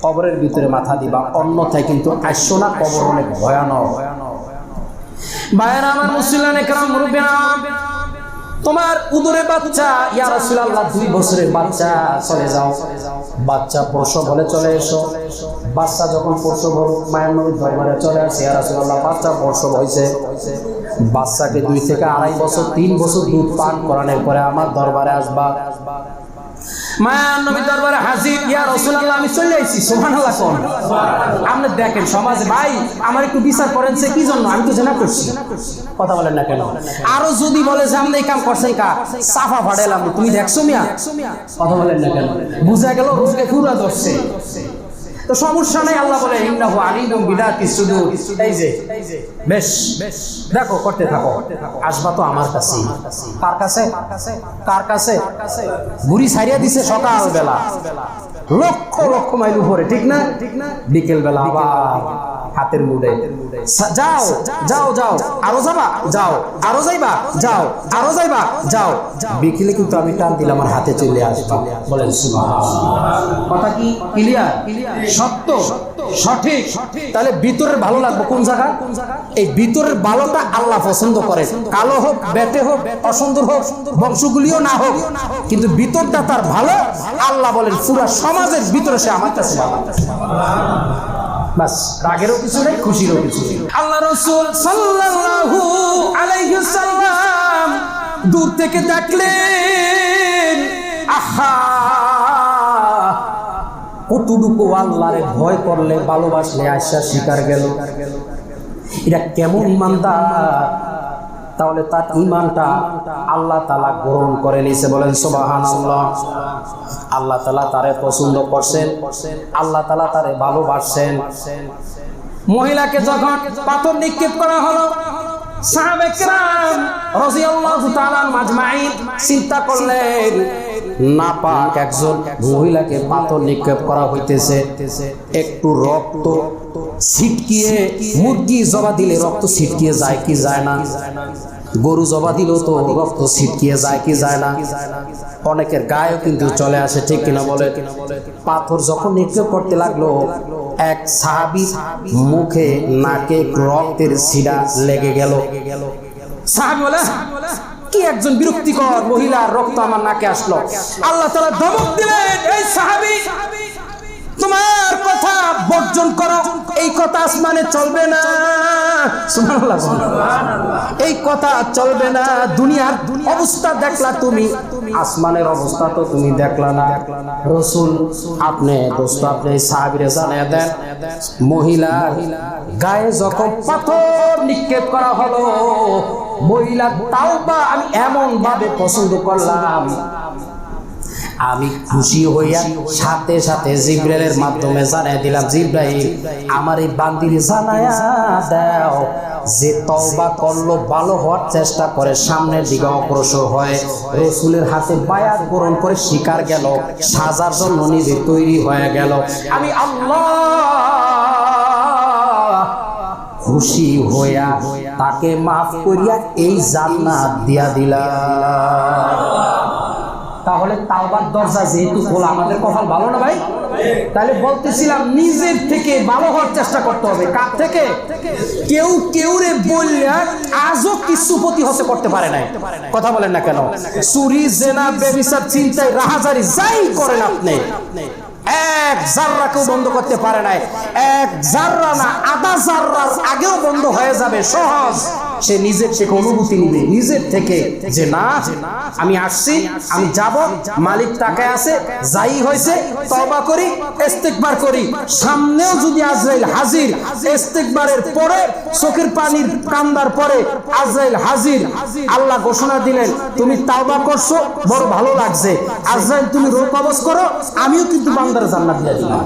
কবরের ভিতরে মাথা দিবা, অন্যথায় কিন্তু আসছো না। কবর অনেক ভয়ানক। ভাইয়েরা আমার, মুসলিম একরাম, মুরব্বিরা, তোমার উদরে বাচ্চা, ইয়া রাসূলুল্লাহ 2 বছরের বাচ্চা, চলে যাও, বাচ্চা প্রসব হলে চলে এসো। বাচ্চা যখন প্রসব হল, মায়ের নবীর দরবারে চলে আসে, ইয়া রাসূলুল্লাহ বাচ্চা প্রসব হয়েছে। বাচ্চাকে 2 থেকে 2.5 বছর 3 বছর দুধ পান করানোর পরে আমার দরবারে আসবা। মায়ের নবীর দরবারে হাজির, ইয়া রাসূলুল্লাহ আমি চলে আইছি। সুবহানাল্লাহ কোন আপনি দেখেন সমাজে, ভাই আমার একটু বিচার করেন, সে কি জন্য? আমি তো জেনা করছি। কথা বলেন না কেন? আরো যদি বলে যে আপনি এই কাম করছেন, কা সাফা ফাড়াইলাম, তুমি দেখছো মিয়া? কথা বলেন না কেন? বুঝা গেল রোজকে পুরা ধরছে। তো সমস্যা নাই, আল্লাহ বলে ইন্নাহু আলিমুম বিদাতিস সুদূর। এই যে বেশ দেখো, করতে থাকো, আসবা তো আমার কাছে। কার কাছে? কার কাছে? বুড়ি ছাড়িয়া দিছে সকাল বেলা, লক্ষ লক্ষ মাইল উপরে, ঠিক না? বিকেল বেলা আবার হাতের মুড়ে, যাও যাও যাও, আরো যাবা, যাও, আরো যাইবা, যাও, আরো যাইবা, যাও। বিকেলে কিন্তু আমি টান দিলে আমার হাতে চলে আসবা। বলেন সুবহানাল্লাহ। কথা কি ক্লিয়ার? সত্য, সঠিক। তাহলে ভিতরের ভালো লাগবে কোন জায়গা? এই ভিতরের ভালোটা আল্লাহ পছন্দ করে। কালো হোক, বেটে হোক, অসুন্দর হোক, বংশগুলিও না হোক, কিন্তু ভিতরটা তার ভালো। আল্লাহ বলেন পুরা সমাজের ভিতরে সে আমার কাছে ভালো। বাস, রাগেরও কিছু নেই, খুশিরও কিছু নেই। আল্লাহ রাসূল সাল্লাল্লাহু আলাইহি ওয়াসাল্লাম দূর থেকে দেখলেন, আহা কতটুকু আল্লাহরে ভয় করলে, ভালোবাসলে আশা শিকার গেল। এটা কেমন ইমানদার! তাহলে তার ইমানটা আল্লাহ তাআলা গ্রহণ করে নিয়েছে। বলেন সুবহানাল্লাহ। আল্লাহ তাআলা তারে পছন্দ করছেন, আল্লাহ তাআলা তারে ভালোবাসেন। মহিলাকে যখন পাথর নিক্ষেপ করা হলো, সাহাবে কেরাম রাদিয়াল্লাহু তাআলা আজমাইন চিন্তা করলেন, নাপাক একজন মহিলাকে পাথর নিক্ষেপ করা হইতেছে, একটু রক্ত ছিটকিয়ে, মুরগি জবা দিলে রক্ত ছিটকিয়ে যায় কি যায় না? গরু জবা দিলেও তো রক্ত ছিটকিয়ে যায় কি যায় না? অনেকের গায়েও কিন্তু চলে আসে, ঠিক কিনা বলে? পাথর যখন নিক্ষেপ করতে লাগলো, এক সাহাবীর মুখে নাকে রক্তের ছিটা লেগে গেল। সাহাবী বলে, কি একজন বিরক্তিকর মহিলার রক্ত আমার নাকে আসলো। আল্লাহ তাআলা ধমক দিলেন, এই সাহাবী তোমার কথা বর্জন করো, এই কথা আসমানে চলবে না। সুবহানাল্লাহ। এই কথা চলবে না। দুনিয়ার অবস্থা দেখলা তুমি, আসমানের অবস্থা তো তুমি দেখলা না। রাসূল আপনি দোস্ত, আপনি সাহাবীরে জানিয়ে দেন, মহিলার গায়ে যখন পাথর নিক্ষেপ করা হলো, মহিলার তাওবা আমি এমন ভাবে পছন্দ করলাম, আমি খুশি হইয়া সাথে সাথে জিবরাইলের মাধ্যমে জানাই দিলাম, জিবরাইল আমার এই বান্দিরে জানায়া দাও যে তওবা করলো, ভালো হওয়ার চেষ্টা করে, সামনের দিকে অগ্রসর হয়, রাসূলের হাতে বায়াত গ্রহণ করে শিকার গেল, সাজার জন্য নিজে তৈরি হয়ে গেল, আমি আল্লাহ খুশি হইয়া তাকে মাফ করিয়া এই জান্নাত দিয়া দিলাম। তাহলে তাওবার দরজা যেহেতু খোলা, আমাদের কপাল ভালো না ভাই? তাহলে বলতেছিলাম নিজের থেকে ভালো হওয়ার চেষ্টা করতে হবে। কার থেকে? কেউ কেউরে বললে আজও কিছু প্রতি হতে করতে পারে নাই। কথা বলেন না কেন? চুরি, জেনা, ব্যভিচার, চিন্তায়, রাহাজারি যাই করেন আপনি, এক জাররাকেও বন্ধ করতে পারে নাই। এক জাররা না, আধা জাররার আগেও বন্ধ হয়ে যাবে সহজ। সে নিজের থেকে অনুভূতি নিবে, নিজের থেকে, যে না আমি আসছি, আমি যাব, মালিক তাকায় আছে, যাই হয়েছে তওবা করি, ইস্তিগফার করি। সামনেও যদি আজরাইল হাজির, ইস্তিগফারের পরে চোখের পানির কান্দার পরে আজরাইল হাজির, আল্লাহ ঘোষণা দিলেন তুমি তওবা করছো, বড় ভালো লাগছে, আজরাইল তুমি রোগ কবজ করো, আমিও কিন্তু বান্দার জান্নাত দিয়ে দিলাম।